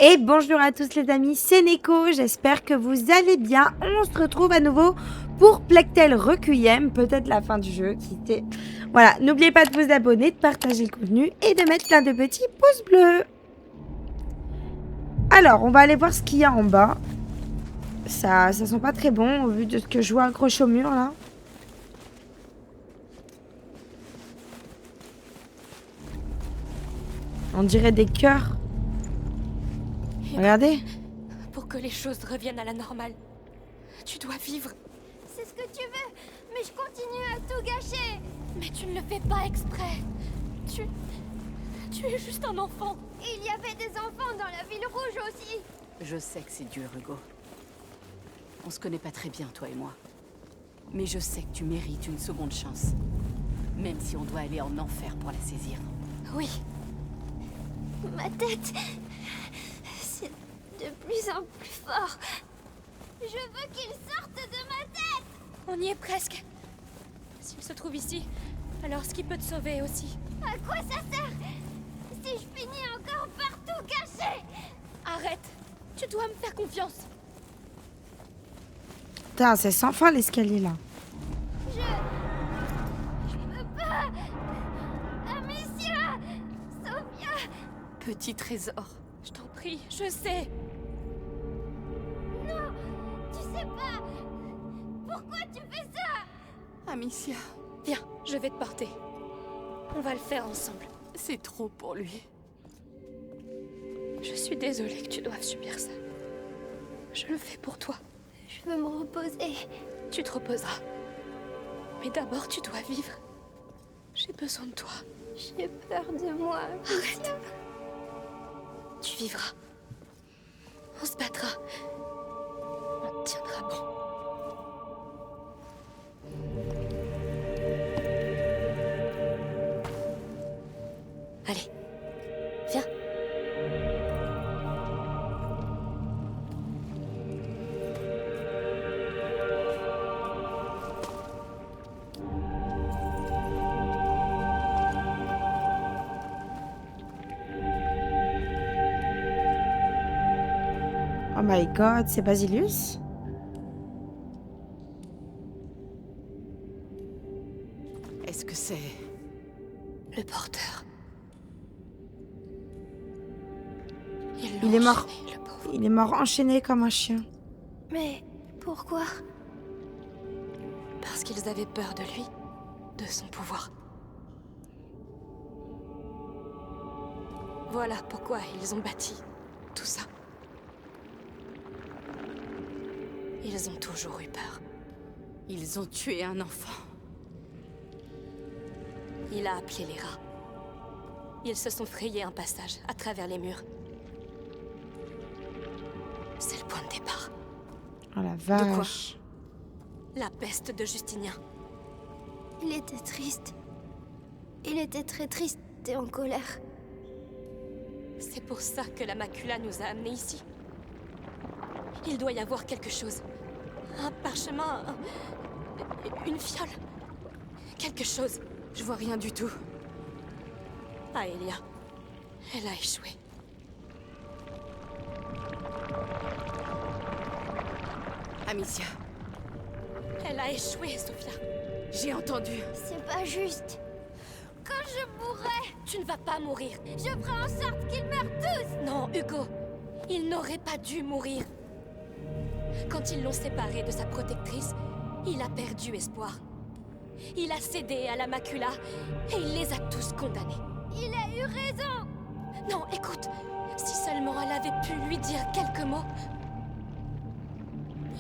Et bonjour à tous les amis, c'est Neko, j'espère que vous allez bien. On se retrouve à nouveau pour Plague Tale Requiem, peut-être la fin du jeu, qui était... Voilà, n'oubliez pas de vous abonner, de partager le contenu et de mettre plein de petits pouces bleus. Alors, on va aller voir ce qu'il y a en bas. Ça sent pas très bon, au vu de ce que je vois accroché au mur, là. On dirait des cœurs. Regardez. Pour que les choses reviennent à la normale, tu dois vivre. C'est ce que tu veux, mais je continue à tout gâcher. Mais tu ne le fais pas exprès. Tu es juste un enfant. Il y avait des enfants dans la ville rouge aussi. Je sais que c'est dur, Hugo. On se connaît pas très bien, toi et moi. Mais je sais que tu mérites une seconde chance. Même si on doit aller en enfer pour la saisir. Oui. Ma tête... c'est de plus en plus fort. Je veux qu'il sorte de ma tête. On y est presque. S'il se trouve ici, alors ce qui peut te sauver aussi. À quoi ça sert si je finis encore par tout gâcher? Arrête. Tu dois me faire confiance. Putain, c'est sans fin l'escalier, là. Je peux pas. Amicia, Sophia. Petit trésor. Je t'en prie, je sais. Non, tu sais pas. Pourquoi tu fais ça? Amicia, Viens, je vais te porter. On va le faire ensemble. c'est trop pour lui. Je suis désolée que tu doives subir ça. Je le fais pour toi. Je veux me reposer. Tu te reposeras. Mais d'abord, tu dois vivre. J'ai besoin de toi. J'ai peur de moi. Arrête. Tu vivras. On se battra. On tiendra bon. Allez, viens. Oh my god, c'est Basilius? Est-ce que c'est... Le porteur. Il est mort. enchaîné, le pauvre. Il est mort enchaîné comme un chien. Mais pourquoi? Parce qu'ils avaient peur de lui, de son pouvoir. Voilà pourquoi ils ont bâti tout ça. Ils ont toujours eu peur. Ils ont tué un enfant. Il a appelé les rats. Ils se sont frayés un passage à travers les murs. C'est le point de départ. Oh la quoi? vache. La peste de Justinien. Il était triste. Il était très triste et en colère. C'est pour ça que la macula nous a amenés ici. Il doit y avoir quelque chose. Un parchemin, une fiole. Quelque chose. Je vois rien du tout. Aelia. Elle a échoué. Amicia, Elle a échoué, Sophia. j'ai entendu. C'est pas juste. Quand je mourrai, Tu ne vas pas mourir. je ferai en sorte qu'ils meurent tous. Non, Hugo. Il n'aurait pas dû mourir. Quand ils l'ont séparé de sa protectrice, il a perdu espoir. Il a cédé à la macula et il les a tous condamnés. Il a eu raison. Non, écoute. Si seulement elle avait pu lui dire quelques mots,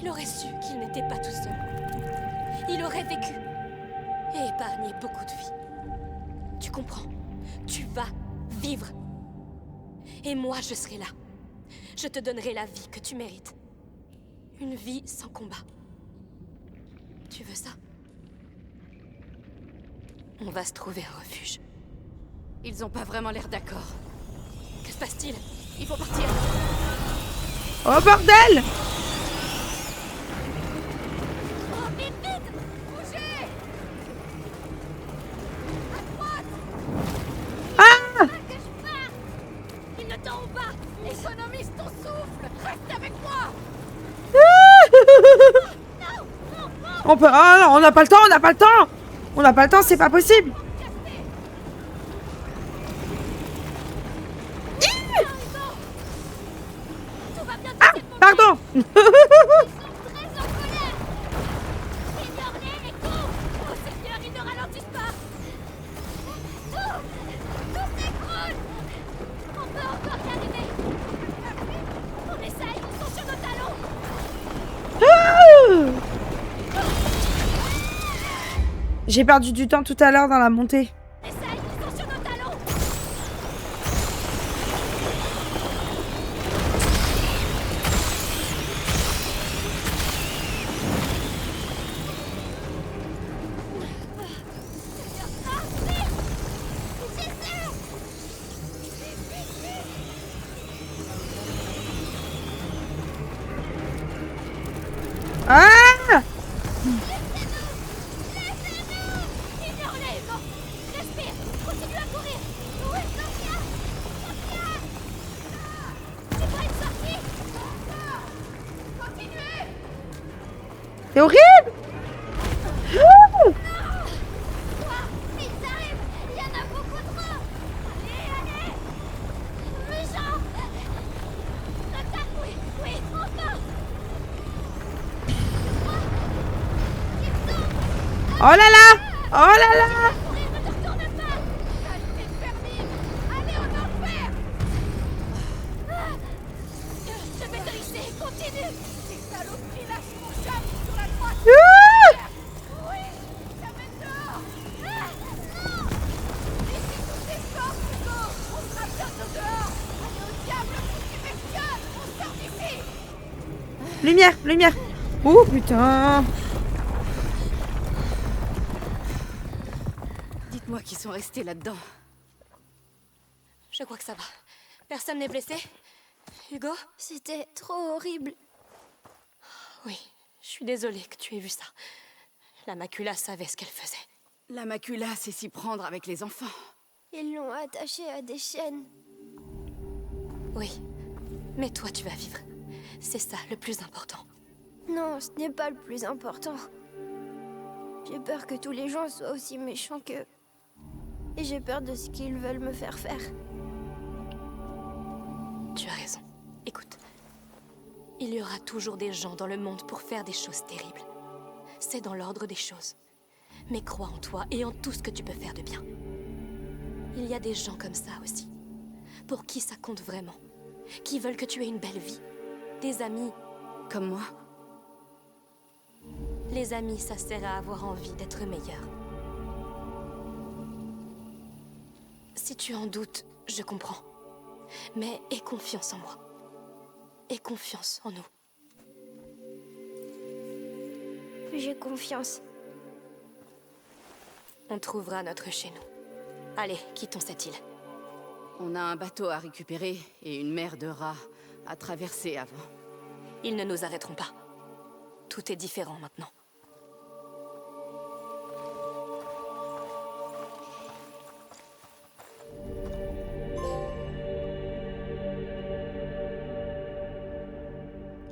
il aurait su qu'il n'était pas tout seul. Il aurait vécu et épargné beaucoup de vies. Tu comprends? Tu vas vivre. Et moi, je serai là. Je te donnerai la vie que tu mérites. Une vie sans combat. Tu veux ça? On va se trouver un refuge. Ils ont pas vraiment l'air d'accord. Que se passe-t-il? Il faut partir. Oh bordel! Oh, vite, vite. Bougez. À droite. Ah! Pas que je parte. Ils ne t'en ont pas. Économie On peut... Oh non, on n'a pas le temps, on n'a pas le temps. On n'a pas le temps, c'est pas possible. Ah, pardon. Très en colère. Ignore-les et cours. Oh Seigneur, ils ne ralentissent pas. Tout s'écroule. On peut encore y arriver. On essaye, ils sont sur nos talons. J'ai perdu du temps tout à l'heure dans la montée. Essaye, ils sont sur nos talons. Ah! Ignore-les, Hugo. Respire. Continue à courir. Où est Sophia? Sophia! C'est pas une sortie. Continuez. C'est horrible! Quoi? Ils arrivent. Il y en a beaucoup trop. Allez, allez. Méchant. Attaque, oui, oui, enfin. Oh là là! Oh là là! Courir, ne te retourne pas. Calmez, Fermine. Allez en enfer. Je vais te laisser. Continue. Ces saloperies lâchent mon chat sur la droite. Oui, ça mène dehors. Non. Laissez tous ces forces, Hugo. On sera bientôt dehors. Allez au diable, petit bestiole. On sort d'ici. Lumière, lumière. Oh putain. Dites-moi qui sont restés là-dedans. Je crois que ça va. Personne n'est blessé? Hugo? C'était trop horrible. Oui, je suis désolée que tu aies vu ça. La macula savait ce qu'elle faisait. La macula sait s'y prendre avec les enfants. Ils l'ont attachée à des chaînes. Oui, mais toi tu vas vivre. C'est ça le plus important. Non, ce n'est pas le plus important. J'ai peur que tous les gens soient aussi méchants qu'eux. Et j'ai peur de ce qu'ils veulent me faire faire. Tu as raison. Écoute, il y aura toujours des gens dans le monde pour faire des choses terribles. C'est dans l'ordre des choses. Mais crois en toi et en tout ce que tu peux faire de bien. Il y a des gens comme ça aussi, pour qui ça compte vraiment, qui veulent que tu aies une belle vie. Des amis. Comme moi. Les amis, ça sert à avoir envie d'être meilleur. Si tu en doutes, je comprends. Mais aie confiance en moi. Aie confiance en nous. J'ai confiance. On trouvera notre chez nous. Allez, quittons cette île. On a un bateau à récupérer et une mer de rats à traverser avant. Ils ne nous arrêteront pas. Tout est différent maintenant.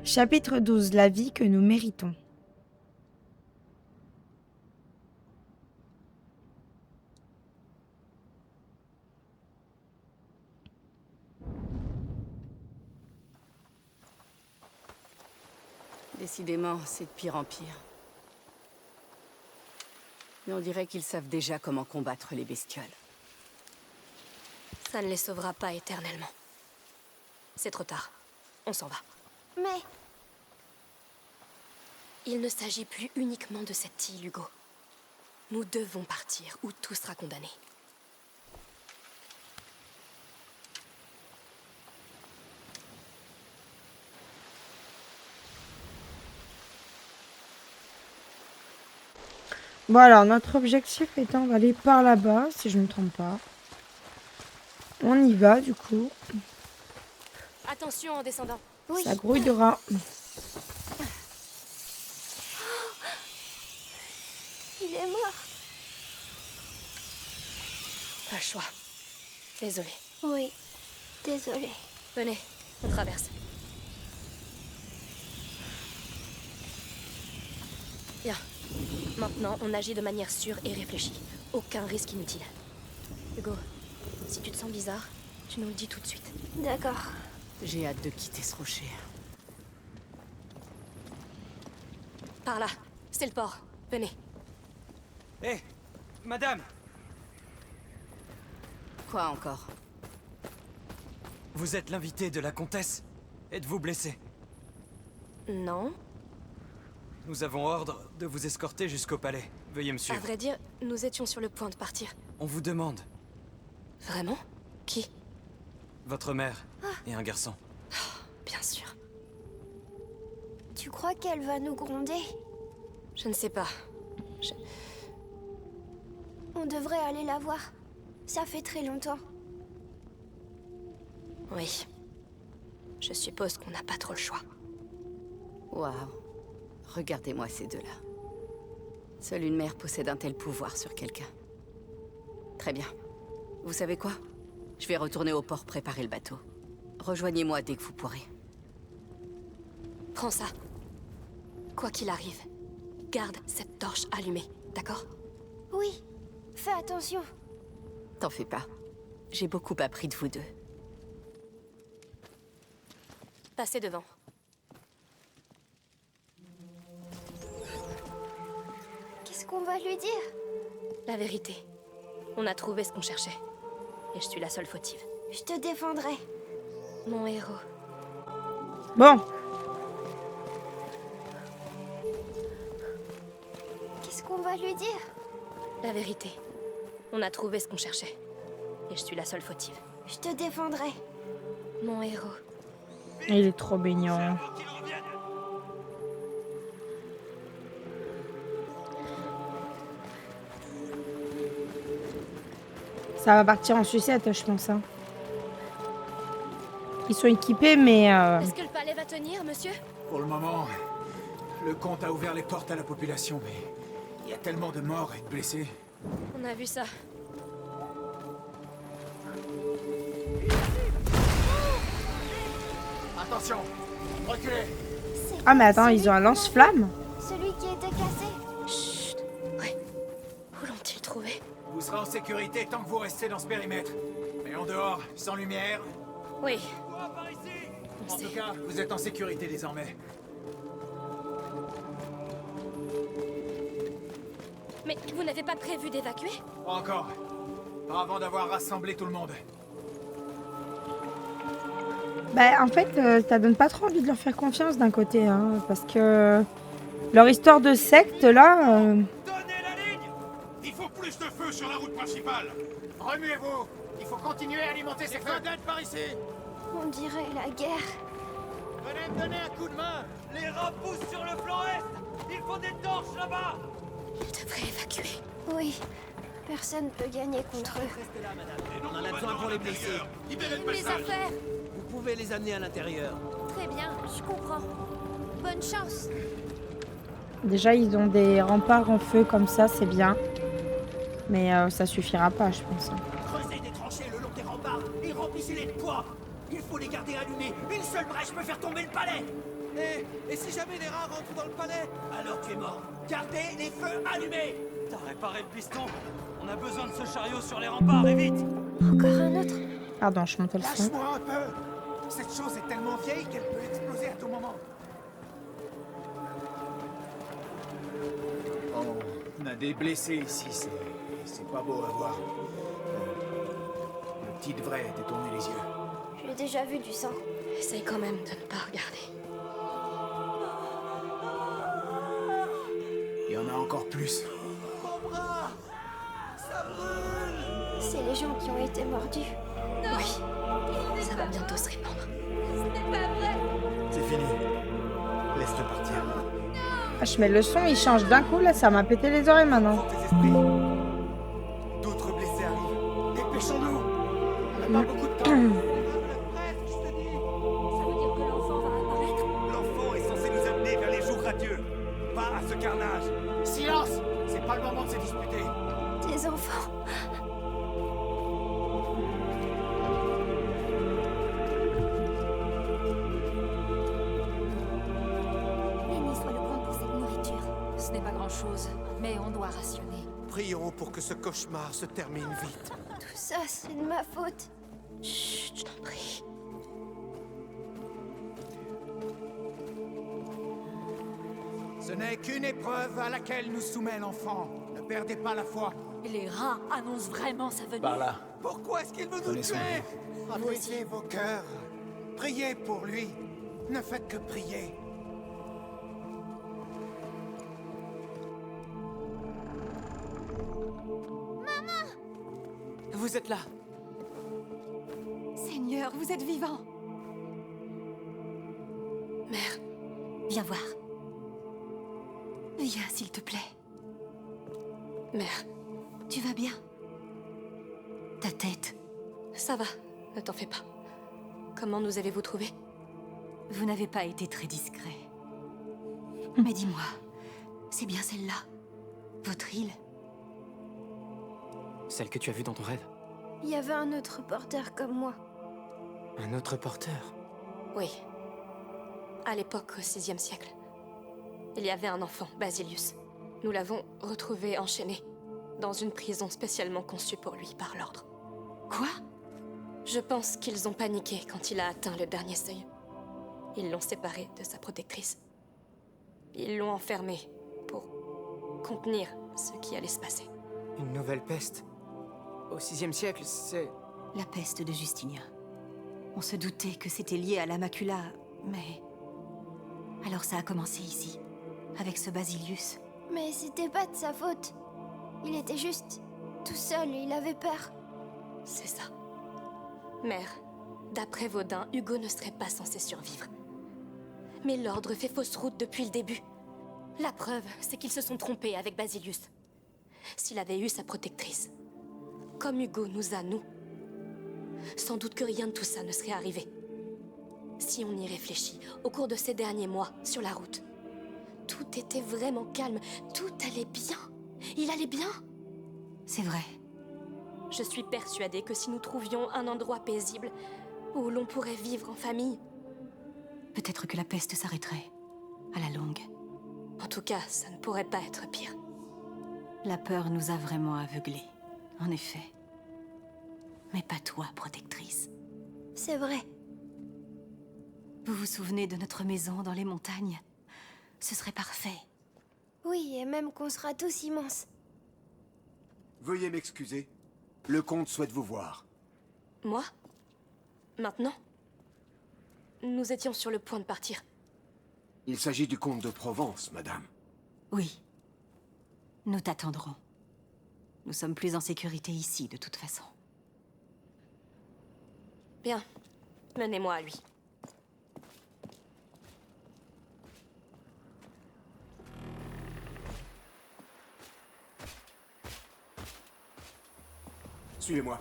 Chapitre 12. La vie que nous méritons. Décidément, c'est de pire en pire. Mais on dirait qu'ils savent déjà comment combattre les bestioles. Ça ne les sauvera pas éternellement. C'est trop tard. On s'en va. Mais Il ne s'agit plus uniquement de cette île, Hugo. Nous devons partir, ou tout sera condamné. Bon alors, notre objectif étant d'aller par là-bas, si je ne me trompe pas. On y va, du coup. Attention en descendant. oui, Ça grouille de rats. il est mort. Pas le choix. Désolée. Oui, désolée. Venez, on traverse. Viens, Maintenant, on agit de manière sûre et réfléchie. Aucun risque inutile. Hugo, si tu te sens bizarre, tu nous le dis tout de suite. D'accord. J'ai hâte de quitter ce rocher. Par là, c'est le port. Venez. Hé, madame, Quoi encore? vous êtes l'invité de la comtesse. Êtes-vous blessée? Non. Nous avons ordre de vous escorter jusqu'au palais. Veuillez me À suivre. vrai dire, nous étions sur le point de partir. On vous demande. Vraiment? Qui? Votre mère et un garçon. Bien sûr. Tu crois qu'elle va nous gronder? Je ne sais pas. On devrait aller la voir. Ça fait très longtemps. Oui. Je suppose qu'on n'a pas trop le choix. Waouh. Regardez-moi ces deux-là. Seule une mère possède un tel pouvoir sur quelqu'un. Très bien. Vous savez quoi? Je vais retourner au port préparer le bateau. Rejoignez-moi dès que vous pourrez. Prends ça. Quoi qu'il arrive, garde cette torche allumée, d'accord? Oui. Fais attention. T'en fais pas. J'ai beaucoup appris de vous deux. Passez devant. Qu'est-ce qu'on va lui dire? La vérité. On a trouvé ce qu'on cherchait. Et je suis la seule fautive. Je te défendrai. Mon héros. Bon, Qu'est-ce qu'on va lui dire? La vérité. On a trouvé ce qu'on cherchait. Et je suis la seule fautive. Je te défendrai. Mon héros. il est trop mignon. Ça va partir en sucette, je pense. Hein. Ils sont équipés, mais... Est-ce que le palais va tenir, monsieur? Pour le moment, le comte a ouvert les portes à la population, mais il y a tellement de morts et de blessés. On a vu ça. Attention, reculez. Ah, mais attends, ils ont un lance-flamme? Celui qui était cassé. Chut. Ouais. Où l'ont-ils trouvé? Vous serez en sécurité tant que vous restez dans ce périmètre. Mais en dehors, sans lumière. Oui. On En sait. tout cas, vous êtes en sécurité désormais. Mais vous n'avez pas prévu d'évacuer? Pas encore. Pas avant d'avoir rassemblé tout le monde. Bah, en fait, ça donne pas trop envie de leur faire confiance d'un côté, hein, parce que leur histoire de secte, là... Donnez la ligne! Il faut plus de feu sur la route principale! Remuez-vous. Il faut continuer à alimenter ces feux. D'aide par ici! On dirait la guerre. Venez me donner un coup de main! Les rats poussent sur le flanc est! Il faut des torches là-bas! Ils devraient évacuer. Oui. Personne peut gagner contre eux. On en a besoin pour les blessés. Libérez le Les passage! affaires. Vous pouvez les amener à l'intérieur. Très bien, je comprends. Bonne chance. Déjà, ils ont des remparts en feu comme ça, c'est bien. Mais ça suffira pas, je pense. Hein. Creusez des tranchées le long des remparts et remplissez-les de poids. Il faut les garder allumés. Une seule brèche peut faire tomber le palais. Et si jamais les rats rentrent dans le palais? Alors tu es mort. Gardez les feux allumés. T'as réparé le piston? On a besoin de ce chariot sur les remparts, et vite! Encore un autre. Pardon, je montais le son. Lâche-moi un peu. Cette chose est tellement vieille qu'elle peut exploser à tout moment. Oh, on a des blessés ici, c'est pas beau à voir. Le petit devrait détourner les yeux. J'ai déjà vu du sang. Essaye quand même de ne pas regarder. Il y en a encore plus. C'est les gens qui ont été mordus. Oui. Ça va bientôt se répandre. C'est fini. Laisse-le partir. Ah, je mets le son, il change d'un coup, là, ça m'a pété les oreilles maintenant. Tes esprits. D'autres blessés arrivent. Dépêchons-nous. On n'a pas beaucoup de temps. Ça veut dire que l'enfant va apparaître? L'enfant est censé nous amener vers les jours radieux, pas à ce carnage. Silence. C'est pas le moment de se disputer. Des enfants. Béni soit le comte pour cette nourriture. ce n'est pas grand-chose, mais on doit rationner. Prions pour que ce cauchemar se termine vite. Tout ça, c'est de ma faute. Chut, je t'en prie. Ce n'est qu'une épreuve à laquelle nous soumet l'enfant. Ne perdez pas la foi. Et les rats annoncent vraiment sa venue. Par là. Pourquoi est-ce qu'il veut nous Prenez soin tuer? de Apaisez vos cœurs. Priez pour lui. Ne faites que prier. Vous êtes là. Seigneur, vous êtes vivant. Mère, Viens voir. Viens, s'il te plaît. mère, Tu vas bien? Ta tête. ça va, ne t'en fais pas. Comment nous avez-vous trouvés? Vous n'avez pas été très discret. Mais dis-moi, c'est bien celle-là? Votre île? Celle que tu as vue dans ton rêve. Il y avait un autre porteur comme moi. Un autre porteur. Oui. À l'époque, au VIe siècle. Il y avait un enfant, Basilius. Nous l'avons retrouvé enchaîné, dans une prison spécialement conçue pour lui par l'ordre. Quoi? Je pense qu'ils ont paniqué quand il a atteint le dernier seuil. Ils l'ont séparé de sa protectrice. Ils l'ont enfermé pour contenir ce qui allait se passer. Une nouvelle peste. Au VIe siècle, c'est... La peste de Justinien. On se doutait que c'était lié à la macula, mais... Alors ça a commencé ici, avec ce Basilius. Mais c'était pas de sa faute. Il était juste tout seul et il avait peur. C'est ça. Mère, d'après Vaudin, Hugo ne serait pas censé survivre. Mais l'ordre fait fausse route depuis le début. La preuve, c'est qu'ils se sont trompés avec Basilius. S'il avait eu sa protectrice, comme Hugo nous a, nous, sans doute que rien de tout ça ne serait arrivé. Si on y réfléchit, au cours de ces derniers mois, sur la route, tout était vraiment calme, tout allait bien. Il allait bien. C'est vrai. Je suis persuadée que si nous trouvions un endroit paisible où l'on pourrait vivre en famille, Peut-être que la peste s'arrêterait, à la longue. en tout cas, ça ne pourrait pas être pire. La peur nous a vraiment aveuglés, en effet. Mais pas toi, protectrice. C'est vrai. Vous vous souvenez de notre maison dans les montagnes? Ce serait parfait. Oui, et même qu'on sera tous immenses. Veuillez m'excuser. Le comte souhaite vous voir. Moi? Maintenant? Nous étions sur le point de partir. Il s'agit du comte de Provence, madame. Oui. Nous t'attendrons. Nous sommes plus en sécurité ici, de toute façon. Bien. Menez-moi à lui. Suivez-moi.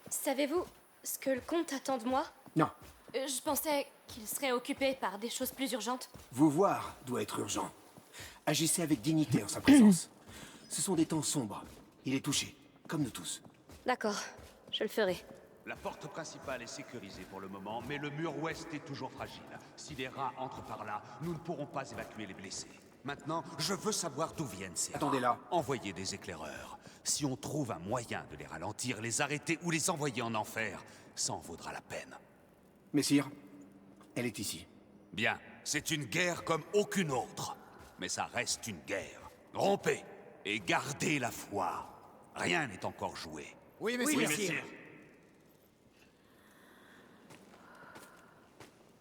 Savez-vous ce que le comte attend de moi? Non. Je pensais qu'il serait occupé par des choses plus urgentes. Vous voir doit être urgent. Agissez avec dignité en sa présence. Ce sont des temps sombres. Il est touché, comme nous tous. D'accord, je le ferai. La porte principale est sécurisée pour le moment, mais le mur ouest est toujours fragile. Si les rats entrent par là, nous ne pourrons pas évacuer les blessés. Maintenant, je veux savoir d'où viennent ces rats. Attendez là. Envoyez des éclaireurs. Si on trouve un moyen de les ralentir, les arrêter ou les envoyer en enfer, ça en vaudra la peine. Messire, elle est ici. Bien, c'est une guerre comme aucune autre. Mais ça reste une guerre. Rompez et gardez la foi. Rien n'est encore joué. Oui, messire.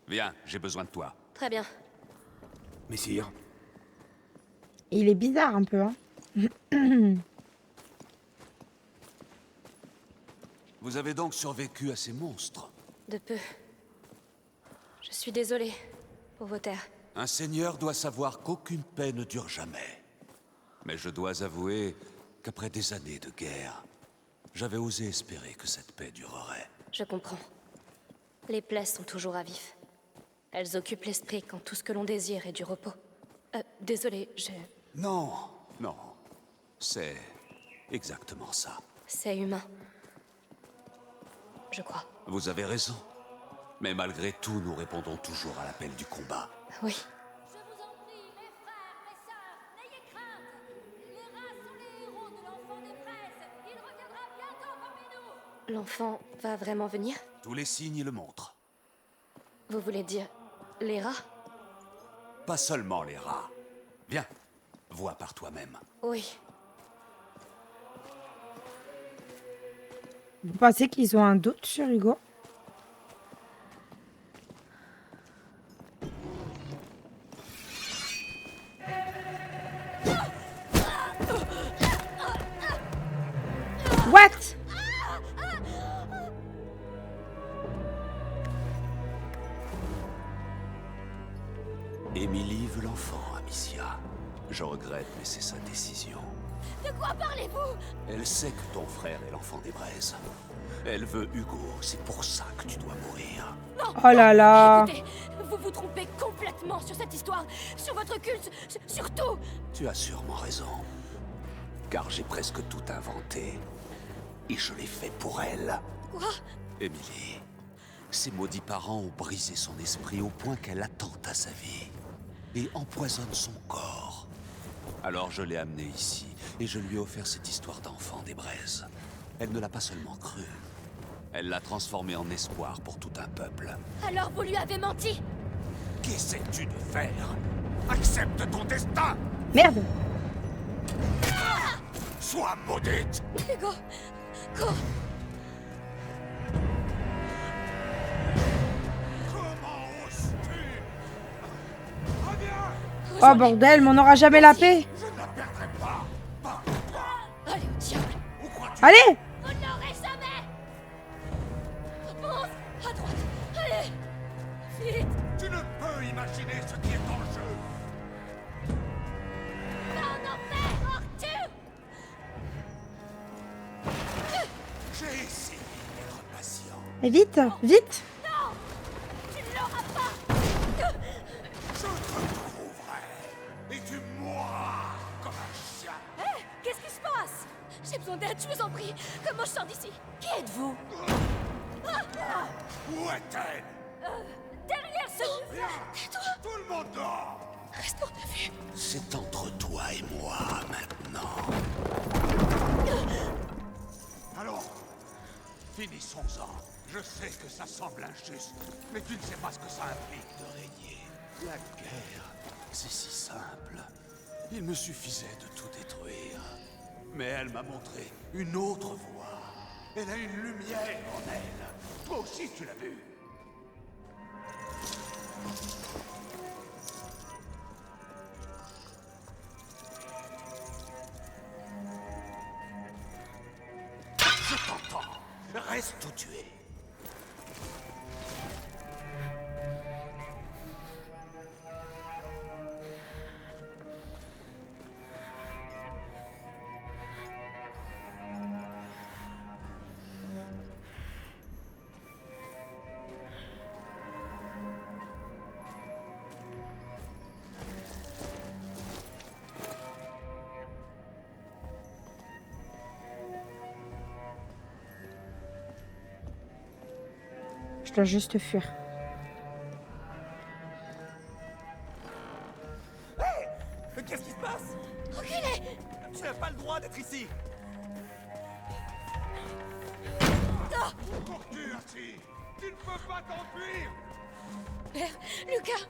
Viens, j'ai besoin de toi. Très bien. Messire, Il est bizarre un peu, hein. Vous avez donc survécu à ces monstres. De peu. Je suis désolée pour vos terres. Un seigneur doit savoir qu'aucune paix ne dure jamais. Mais je dois avouer qu'après des années de guerre, j'avais osé espérer que cette paix durerait. Je comprends. Les plaies sont toujours à vif. Elles occupent l'esprit quand tout ce que l'on désire est du repos. Désolée, Non, non. C'est exactement ça. c'est humain. Je crois. Vous avez raison. Mais malgré tout, nous répondons toujours à l'appel du combat. Oui. Je vous en prie, mes frères, mes sœurs, n'ayez crainte. Les rats sont les héros de l'enfant des fraises. Il reviendra bientôt parmi nous. L'enfant va vraiment venir? Tous les signes le montrent. Vous voulez dire les rats? Pas seulement les rats. Viens, vois par toi-même. Oui. Vous pensez qu'ils ont un doute sur Hugo? What? Émilie veut l'enfant, Amicia. Je regrette, mais c'est sa décision. De quoi parlez-vous? Elle sait que ton frère est l'enfant des braises. Elle veut Hugo, c'est pour ça que tu dois mourir. Non! Oh là là! Écoutez, vous vous trompez complètement sur cette histoire, sur votre culte, sur tout! Tu as sûrement raison. Car j'ai presque tout inventé. Et je l'ai fait pour elle. Quoi? Émilie, ses maudits parents ont brisé son esprit au point qu'elle attente à sa vie. Et empoisonne son corps. Alors je l'ai amenée ici, et je lui ai offert cette histoire d'enfant des braises. Elle ne l'a pas seulement cru. Elle l'a transformée en espoir pour tout un peuple. Alors vous lui avez menti? Qu'essaies-tu de faire? Accepte ton destin! Merde! Sois maudite! Hugo, cours! Comment oses-tu? Reviens! Oh bordel, mais on n'aura jamais la paix! Je ne la perdrai pas! Allez au diable! Où crois-tu? Allez! Vous ne l'aurez jamais! Pense à droite! Allez! Vite! Tu ne peux imaginer ce qui est en jeu! Va en enfer, Arthur! J'ai essayé d'être patient. Et vite, vite! Non! Tu ne l'auras pas! Je te retrouverai et tu mourras comme un chien. Hé! Qu'est-ce qui se passe? J'ai besoin d'aide, je vous en prie! Comment je sors d'ici? Qui êtes-vous? Où est-elle? Derrière ce... Tais-toi! Tout le monde dort! Restons de vue! C'est entre toi et moi maintenant. Allons, finissons-en. Je sais que ça semble injuste, mais tu ne sais pas ce que ça implique de régner. La guerre, c'est si simple. Il me suffisait de tout détruire. Mais elle m'a montré une autre voie. Elle a une lumière en elle. Toi aussi, tu l'as vu. Je t'entends. Reste où tu es. Je dois juste fuir. Qu'est-ce qui se passe? Reculez! Tu n'as pas le droit d'être ici. Cours-tu ainsi? Tu ne peux pas t'enfuir. Père, Lucas!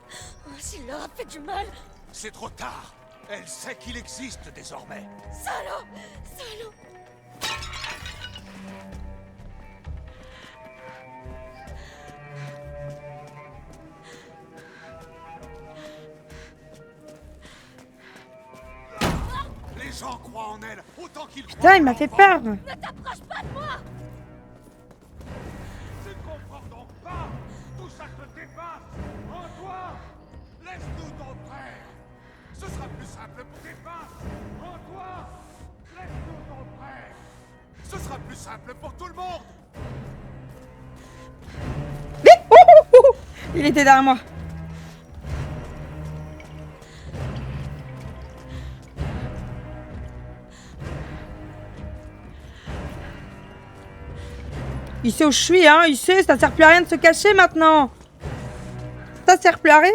Oh, s'il leur a fait du mal! C'est trop tard. Elle sait qu'il existe désormais. Salaud! Salaud! Les gens croient en elle autant qu'ils croient. Putain, il m'a fait peur! Ne t'approche pas de moi! Tu ne comprends donc pas. Tout ça te dépasse. En toi. Laisse-nous ton frère. Ce sera plus simple pour tes pinces. En toi. Laisse-nous ton frère. Ce sera plus simple pour tout le monde. Vite! Il était derrière moi. Il sait où je suis, hein. Il sait, ça sert plus à rien de se cacher maintenant. Ça sert plus à rien.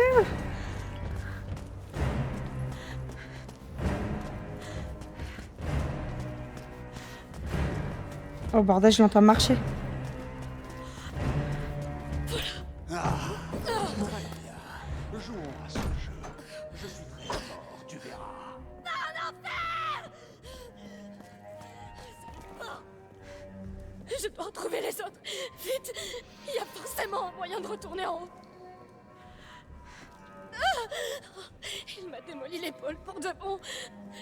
Oh bordel, je l'entends marcher. Jouons à ce jeu. Je suis très fort, tu verras. Je dois retrouver les autres. Vite. Il y a forcément un moyen de retourner en haut. Il m'a démoli l'épaule pour de bon.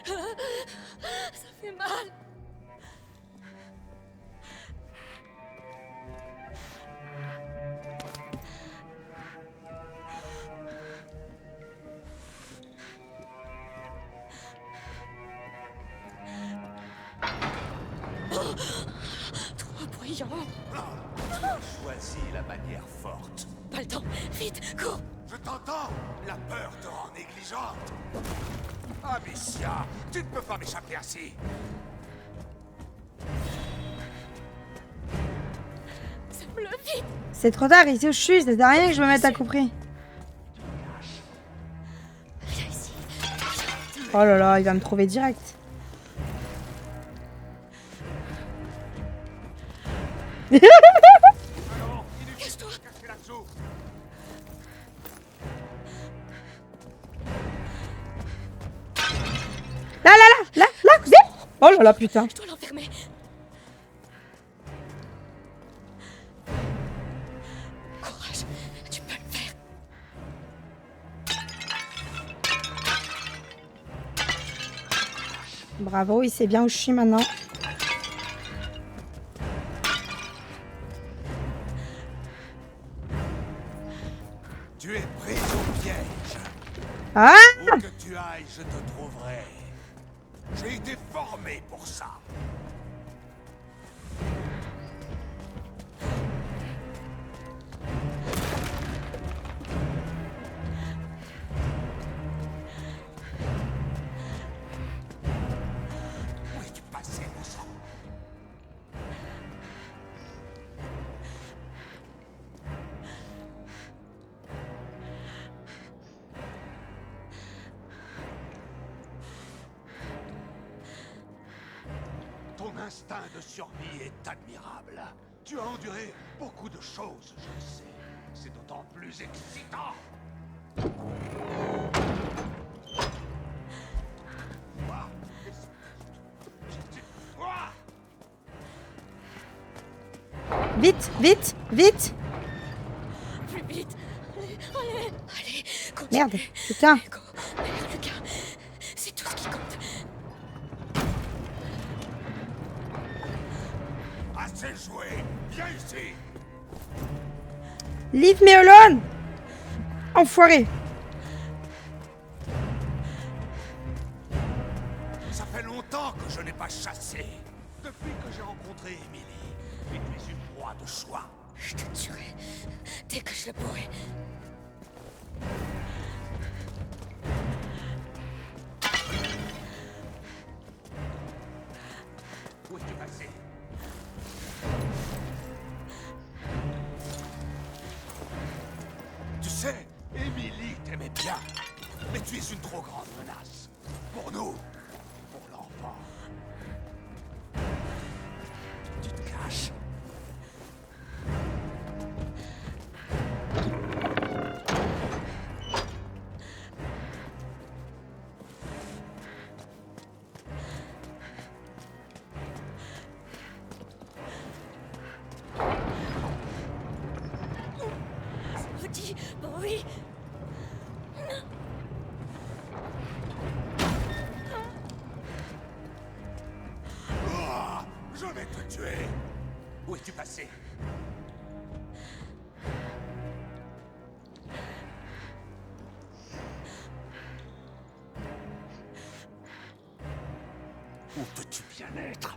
Ça fait mal. Trop bruyant. Choisis la manière forte. Pas le temps. Vite, cours. Je t'entends. La peur te rend négligente. Amicia, tu ne peux pas m'échapper ainsi. Ça me le vite. C'est trop tard, il sait où je suis, ça sert à rien que je me mette à couper. Viens ici. Oh là là, il va me trouver direct. Alors, inutile de se cacher là-dessous. Là, vite. Oh là là, putain. Je dois l'enfermer. Courage, tu peux le faire. Bravo, il sait bien où je suis maintenant. Tu es pris au piège. Ah! Où que tu ailles, je te trouverai. J'ai été formé pour ça. Où es-tu passé, mon sang? Ton instinct de survie est admirable. Tu as enduré beaucoup de choses, je le sais. C'est d'autant plus excitant. Quoi? Quoi? Vite, vite, vite. Plus vite. Allez, continue. Merde, putain. Go. Merde, Lucas. C'est tout ce qui compte. Assez joué. Viens ici. Leave me alone. Enfoiré. Ça fait longtemps que je n'ai pas chassé. Depuis que j'ai rencontré Emily. Et tu es une proie de choix. Je te tuerai dès que je le pourrai. Où es-tu passé? Tu sais, Emily t'aimait bien. Mais tu es une trop grande menace. Pour nous. Pour l'enfant. Tu te caches. Maudit bruit. Ah, je vais te tuer. Où es-tu passé? Où peux-tu bien être?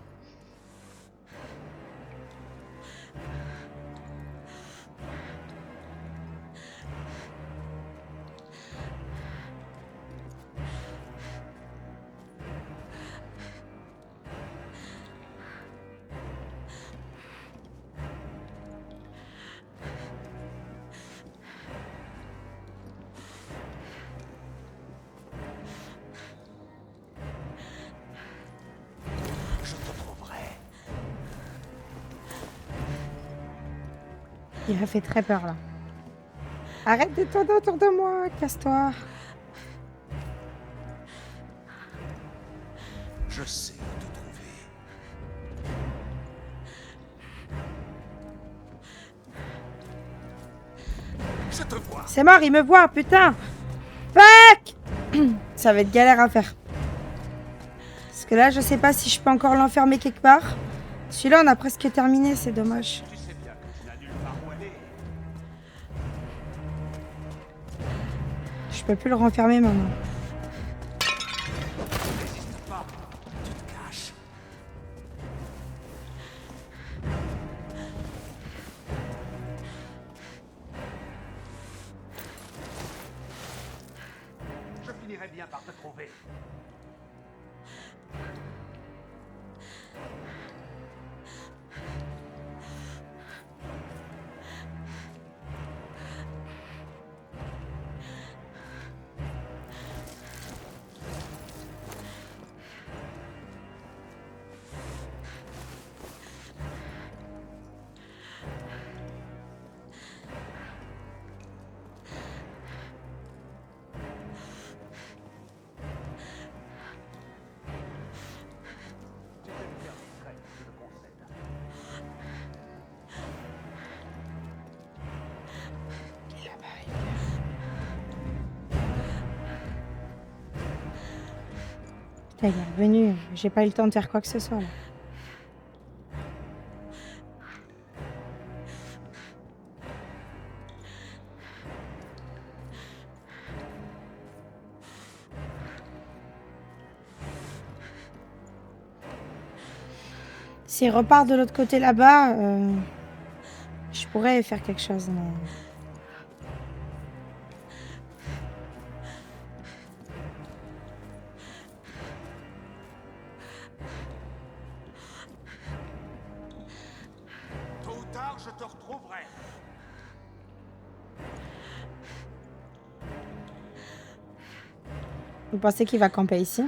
Il m'a fait très peur là. Arrête de tourner autour de moi, casse-toi. Je sais où te trouver. Je te vois. C'est mort, il me voit, putain. Fuck. Ça va être galère à faire. Parce que là, je sais pas si je peux encore l'enfermer quelque part. Celui-là, on a presque terminé, c'est dommage. Tu sais bien que tu n'as nulle part où aller. Je peux plus le renfermer maintenant. N'hésite pas, tu te caches. Je finirai bien par te trouver. Putain, il est revenu. J'ai pas eu le temps de faire quoi que ce soit là. S'il repart de l'autre côté là-bas, je pourrais faire quelque chose. Mais... Tôt ou tard, je te retrouverai. Vous pensez qu'il va camper ici?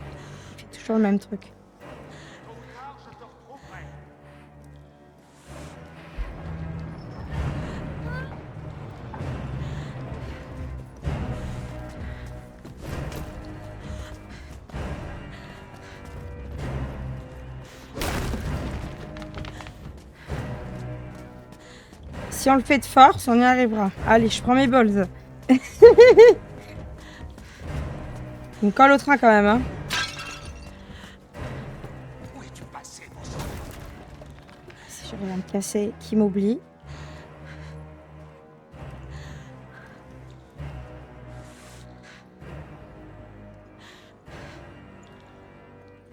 Il fait toujours le même truc. Tôt ou tard, je te retrouverai. Si on le fait de force, on y arrivera. Allez, je prends mes balls. Il me colle au train quand même, hein. Où es-tu passé, mon sang? Si je viens me casser, qui m'oublie.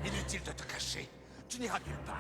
Inutile de te cacher. Tu n'iras nulle part.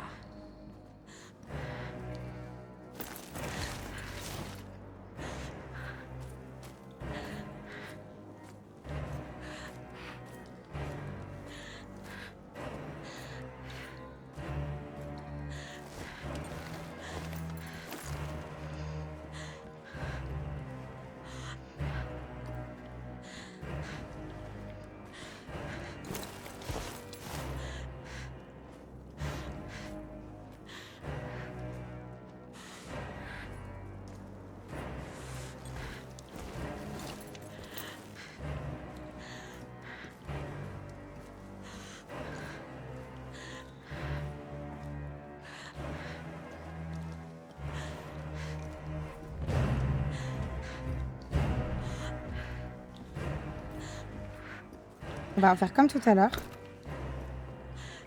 On va faire comme tout à l'heure.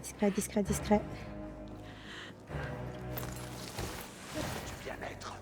Discret, discret, discret. Du bien-être.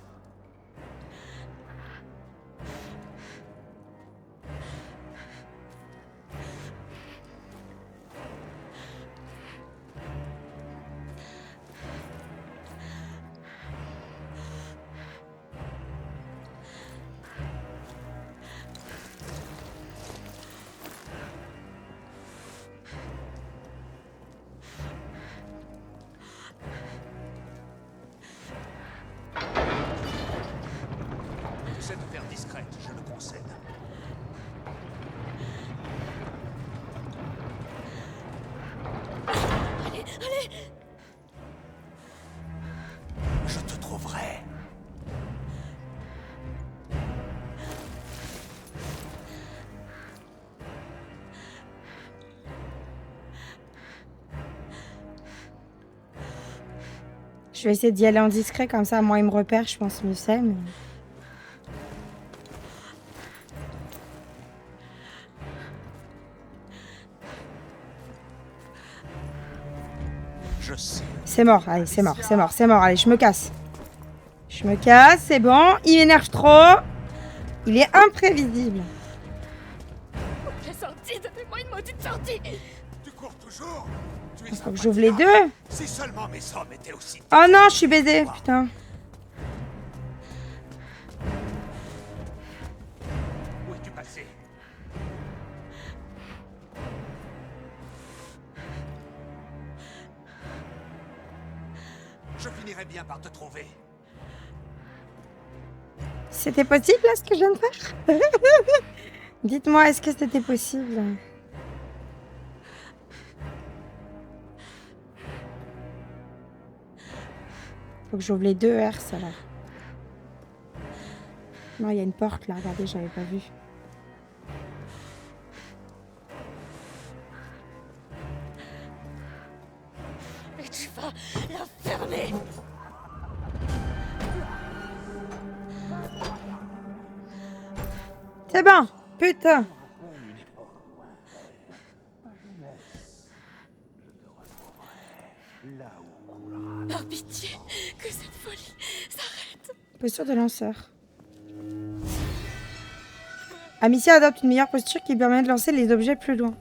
Tu sais te faire discrète, je le concède. Allez, allez! Je te trouverai. Je vais essayer d'y aller en discret, comme ça, moi, il me repère, je pense, mieux c'est, mais... Je sais. C'est mort, allez, c'est mort, c'est mort, c'est mort. Allez, je me casse. Je me casse, c'est bon. Il m'énerve trop. Il est imprévisible. La sortie, donnez-moi une maudite sortie. Tu cours toujours. Tu es Il faut que j'ouvre les deux. Si seulement mes hommes étaient aussi... Oh non, je suis baisée, putain. Où es-tu passé? Je finirai bien par te trouver. C'était possible, là, ce que je viens de faire? Dites-moi, est-ce que c'était possible? Faut que j'ouvre les deux R, ça, là. Non, il y a une porte, là. Regardez, j'avais pas vu. Et tu vas la fermer. C'est bon. Putain. Par pitié, que cette folie s'arrête. Posture de lanceur. Amicia adopte une meilleure posture qui permet de lancer les objets plus loin.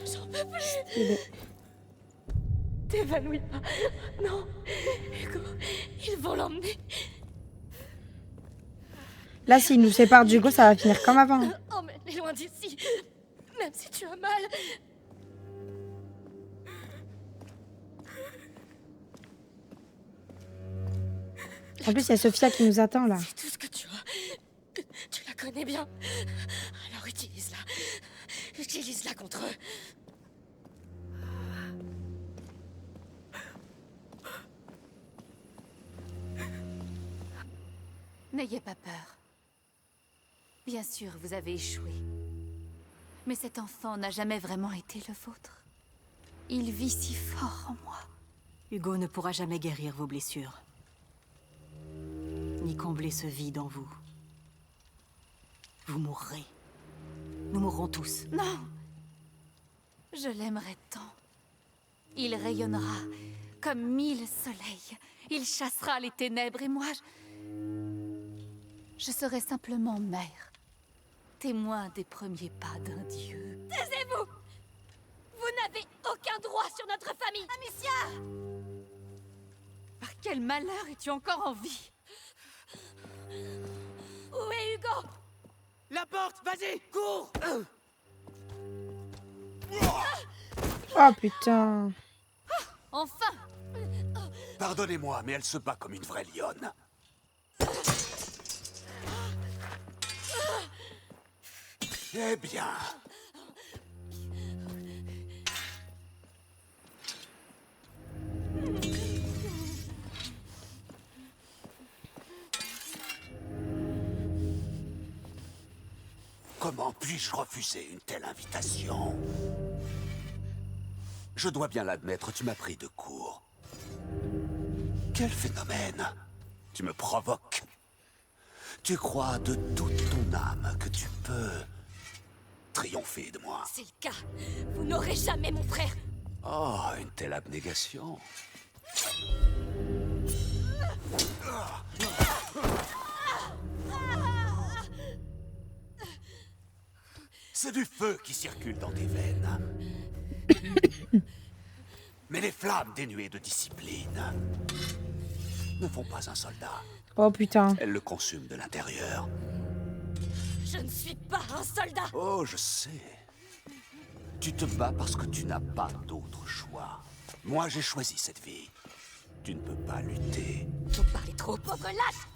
J'en peux plus. Stylé. T'évanouis pas. Non. Hugo, ils vont l'emmener. Là, s'il nous sépare d'Hugo, ça va finir comme avant. Emmène-les loin d'ici. Même si tu as mal. En plus, il y a Sophia qui nous attend, là. C'est tout ce que tu as. Tu la connais bien. Alors utilise-la. Utilise-la contre eux. N'ayez pas peur. Bien sûr, vous avez échoué. Mais cet enfant n'a jamais vraiment été le vôtre. Il vit si fort en moi. Hugo ne pourra jamais guérir vos blessures. Ni combler ce vide en vous. Vous mourrez. Nous mourrons tous. Non! Je l'aimerais tant. Il rayonnera comme 1000 soleils. Il chassera les ténèbres et moi, je serai simplement mère. Témoin des premiers pas d'un dieu. Taisez-vous! Vous n'avez aucun droit sur notre famille! Amicia! Par quel malheur es-tu encore en vie? Où est Hugo? La porte, vas-y, cours! Oh, putain. Enfin! Pardonnez-moi, mais elle se bat comme une vraie lionne. Eh bien... Comment puis-je refuser une telle invitation? Je dois bien l'admettre, tu m'as pris de court. Quel phénomène! Tu me provoques. Tu crois de toute ton âme que tu peux triompher de moi. C'est le cas. Vous n'aurez jamais mon frère. Oh, une telle abnégation. C'est du feu qui circule dans tes veines. Mais les flammes dénuées de discipline ne font pas un soldat. Oh, putain. Elles le consument de l'intérieur. Je ne suis pas un soldat. Oh, je sais. Tu te bats parce que tu n'as pas d'autre choix. Moi, j'ai choisi cette vie. Tu ne peux pas lutter. Vous parlez trop, pauvre lâche.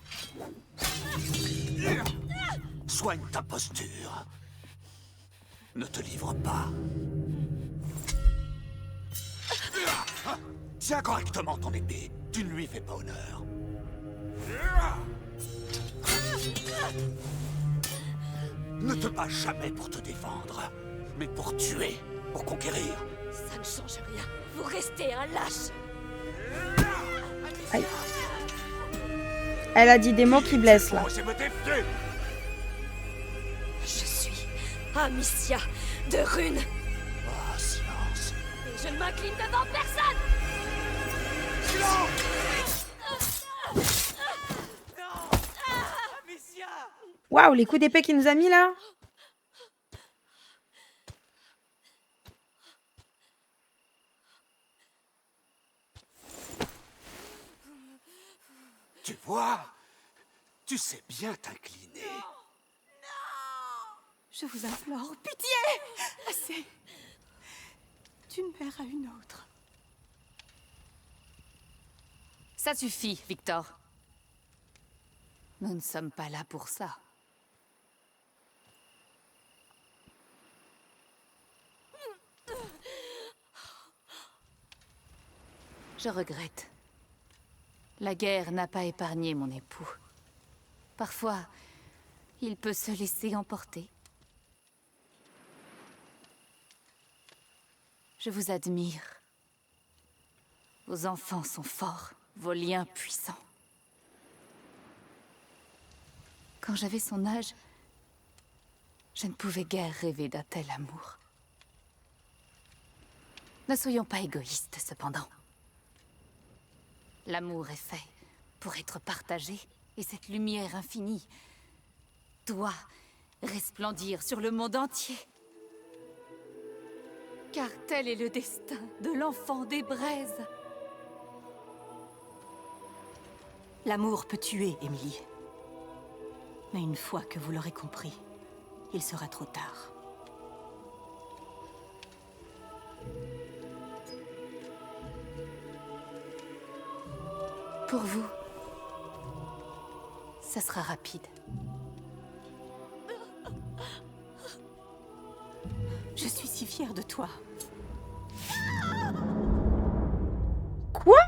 Soigne ta posture. Ne te livre pas. Tiens correctement ton épée. Tu ne lui fais pas honneur. Ne te bats jamais pour te défendre, mais pour tuer, pour conquérir. Ça ne change rien. Vous restez un lâche. Aïe. Elle a dit des mots qui blessent là. Je suis Amicia de Rune. Ah, silence. Et je ne m'incline devant personne. Waouh, les coups d'épée qu'il nous a mis là. Tu vois? Tu sais bien t'incliner. Je vous implore, pitié! Assez. D'une mère à une autre. Ça suffit, Victor. Nous ne sommes pas là pour ça. Je regrette. La guerre n'a pas épargné mon époux. Parfois, il peut se laisser emporter. Je vous admire. Vos enfants sont forts, vos liens puissants. Quand j'avais son âge, je ne pouvais guère rêver d'un tel amour. Ne soyons pas égoïstes, cependant. L'amour est fait pour être partagé, et cette lumière infinie doit resplendir sur le monde entier. Car tel est le destin de l'enfant des braises. L'amour peut tuer, Émilie. Mais une fois que vous l'aurez compris, il sera trop tard. Pour vous, ça sera rapide. Je suis si fière de toi. Quoi?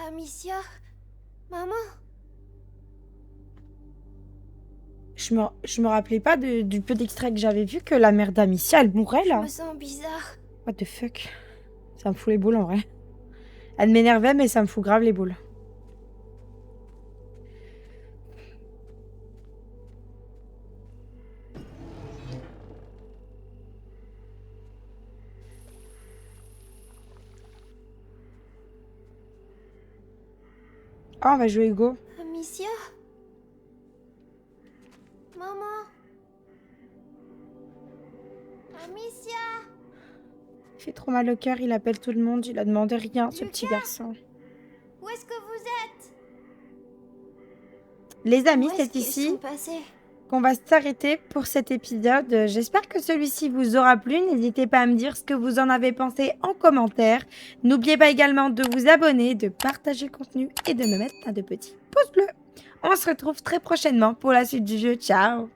Amicia, maman. Je me rappelais pas du peu d'extrait que j'avais vu que la mère d'Amicia, elle mourait là. Je me sens bizarre. What the fuck? Ça me fout les boules en vrai. Elle m'énervait, mais ça me fout grave les boules. Ah, on va jouer Hugo. Amicia? Maman? Amicia? Il fait trop mal au cœur, il appelle tout le monde, il a demandé rien, ce petit garçon. Où est-ce que vous êtes? Les amis, Où est-ce c'est qu'ils ici sont passés? qu'on va s'arrêter pour cet épisode. J'espère que celui-ci vous aura plu. N'hésitez pas à me dire ce que vous en avez pensé en commentaire. N'oubliez pas également de vous abonner, de partager le contenu et de me mettre un de petits pouces bleus. On se retrouve très prochainement pour la suite du jeu. Ciao!